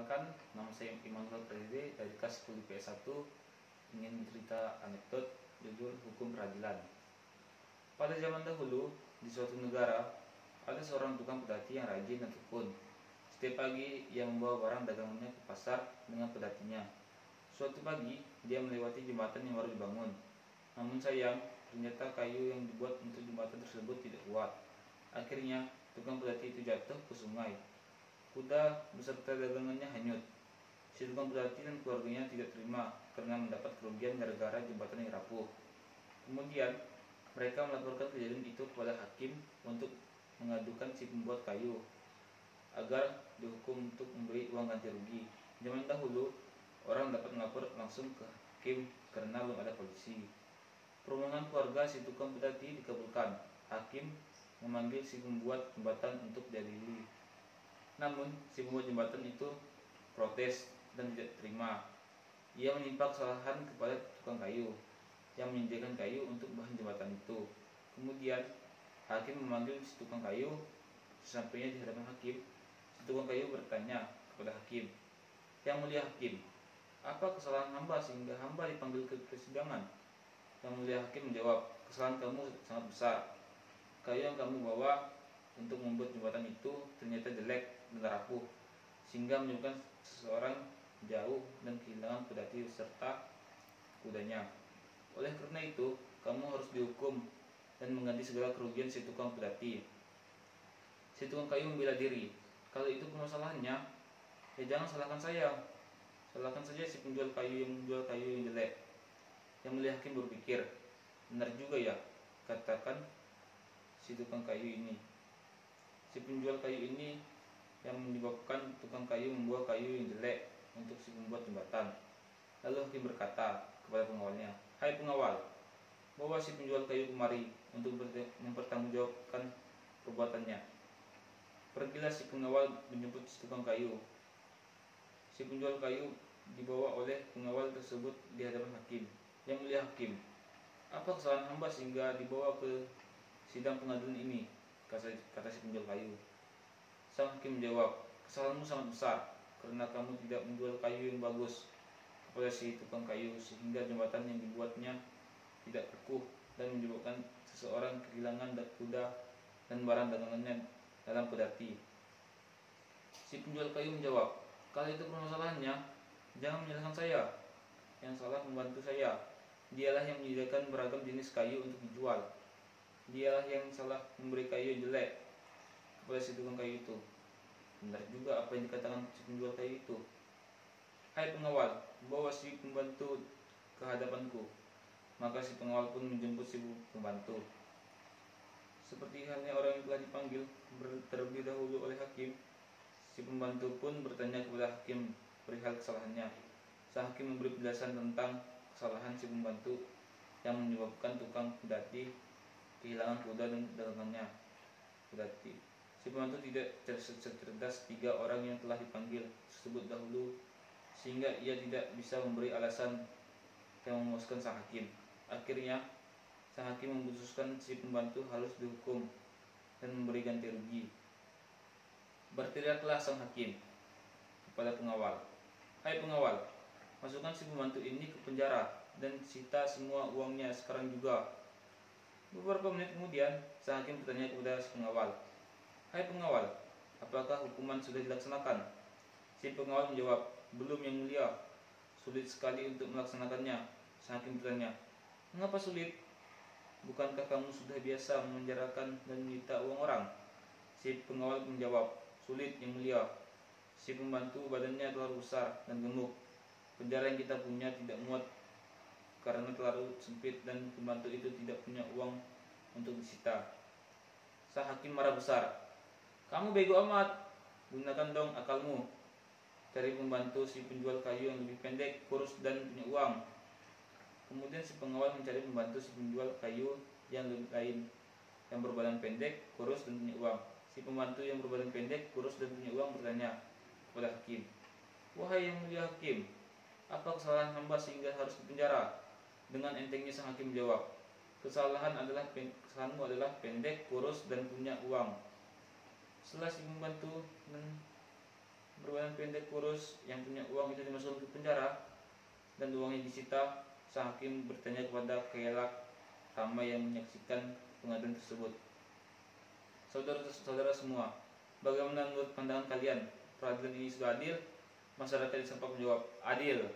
Perkenalkan, nama saya Immanuel Perdide dari kelas 10 PS1. Ingin cerita anekdot judul Hukum Peradilan. Pada zaman dahulu, di suatu negara, ada seorang tukang pedati yang rajin dan tekun. Setiap pagi, ia membawa barang dagangannya ke pasar dengan pedatinya. Suatu pagi, dia melewati jembatan yang baru dibangun. Namun sayang, ternyata kayu yang dibuat untuk jembatan tersebut tidak kuat. Akhirnya, tukang pedati itu jatuh ke sungai. Kuda beserta dagangannya hanyut. Si tukang pedati dan keluarganya tidak terima karena mendapat kerugian gara-gara jembatan yang rapuh. Kemudian, mereka melaporkan kejadian itu kepada hakim untuk mengadukan si pembuat kayu agar dihukum untuk memberi uang ganti rugi. Zaman dahulu, orang dapat melapor langsung ke hakim karena belum ada polisi. Permohonan keluarga si tukang pedati dikabulkan. Hakim memanggil si pembuat jembatan untuk diadili. Namun, si pembuat jembatan itu protes dan tidak terima. Ia menimpa kesalahan kepada tukang kayu yang menyediakan kayu untuk bahan jembatan itu. Kemudian, hakim memanggil si tukang kayu. Sesampainya di hadapan hakim, si tukang kayu bertanya kepada hakim, "Yang mulia hakim, apa kesalahan hamba sehingga hamba dipanggil ke persidangan?" Yang mulia hakim menjawab, "Kesalahan kamu sangat besar. Kayu yang kamu bawa untuk membuat jembatan itu ternyata jelek dan rapuh, sehingga menyebabkan seseorang jauh dan kehilangan pedati serta kudanya. Oleh karena itu, kamu harus dihukum dan mengganti segala kerugian si tukang pedati." Si tukang kayu membela diri, "Kalau itu permasalahannya, ya jangan salahkan saya. Salahkan saja si penjual kayu yang menjual kayu yang jelek." Yang mulia hakim berpikir, "Benar juga ya," katakan si tukang kayu ini. Si penjual kayu ini yang menyebabkan tukang kayu membawa kayu yang jelek untuk si pembuat jembatan. Lalu hakim berkata kepada pengawalnya, "Hai pengawal, bawa si penjual kayu kemari untuk mempertanggungjawabkan perbuatannya." Pergilah si pengawal menjemput si tukang kayu. Si penjual kayu dibawa oleh pengawal tersebut di hadapan hakim. "Yang mulia hakim, apa kesalahan hamba sehingga dibawa ke sidang pengadilan ini?" kata si penjual kayu. Sang hakim menjawab, "Kesalahanmu sangat besar karena kamu tidak menjual kayu yang bagus kepada si tukang kayu sehingga jembatan yang dibuatnya tidak kokoh dan menyebabkan seseorang kehilangan kuda dan barang dagangannya dalam pedati." Si penjual kayu menjawab, "Kalau itu permasalahannya, jangan menyalahkan saya. Yang salah membantu saya. Dialah yang menyediakan beragam jenis kayu untuk dijual. Dialah yang salah memberi kayu yang jelek kepada si tukang kayu itu." Benar juga apa yang dikatakan si penjual kayu itu. "Hai pengawal, bawa si pembantu ke hadapanku." Maka si pengawal pun menjemput si pembantu. Seperti halnya orang yang telah dipanggil terlebih dahulu oleh hakim, si pembantu pun bertanya kepada hakim perihal kesalahannya. Sang hakim memberi penjelasan tentang kesalahan si pembantu yang menyebabkan tukang pedati kehilangan kuda dan dagangannya pedati. Si pembantu tidak secerdas tiga orang yang telah dipanggil tersebut dahulu, sehingga ia tidak bisa memberi alasan yang memuaskan sang hakim. Akhirnya, sang hakim memutuskan si pembantu harus dihukum dan memberi ganti rugi. Berteriaklah sang hakim kepada pengawal, "Hai pengawal, masukkan si pembantu ini ke penjara dan sita semua uangnya sekarang juga." Beberapa menit kemudian, sang hakim bertanya kepada si pengawal, "Hai pengawal, apakah hukuman sudah dilaksanakan?" Si pengawal menjawab, "Belum yang mulia, sulit sekali untuk melaksanakannya." Sang hakim bertanya, "Mengapa sulit? Bukankah kamu sudah biasa memenjarakan dan menyita uang orang?" Si pengawal menjawab, "Sulit yang mulia. Si pembantu badannya terlalu besar dan gemuk. Penjara yang kita punya tidak muat karena terlalu sempit dan pembantu itu tidak punya uang untuk disita." Sang hakim marah besar, "Kamu bego amat. Gunakan dong akalmu. Cari pembantu si penjual kayu yang lebih pendek, kurus, dan punya uang." Kemudian si pengawal mencari pembantu si penjual kayu yang lain, yang berbadan pendek, kurus, dan punya uang. Si pembantu yang berbadan pendek, kurus, dan punya uang bertanya kepada hakim, "Wahai yang mulia hakim, apa kesalahan hamba sehingga harus dipenjara?" Dengan entengnya sang hakim menjawab, Kesalahanmu adalah pendek, kurus, dan punya uang." Setelah si pembantu berbadan pendek kurus yang punya uang itu dimasukkan ke penjara dan uangnya disita. Sang hakim bertanya kepada Kailak Rama yang menyaksikan pengaduan tersebut, saudara-saudara semua, bagaimana menurut pandangan kalian? Peradilan ini sudah adil? Masyarakat di Sampang menjawab, adil.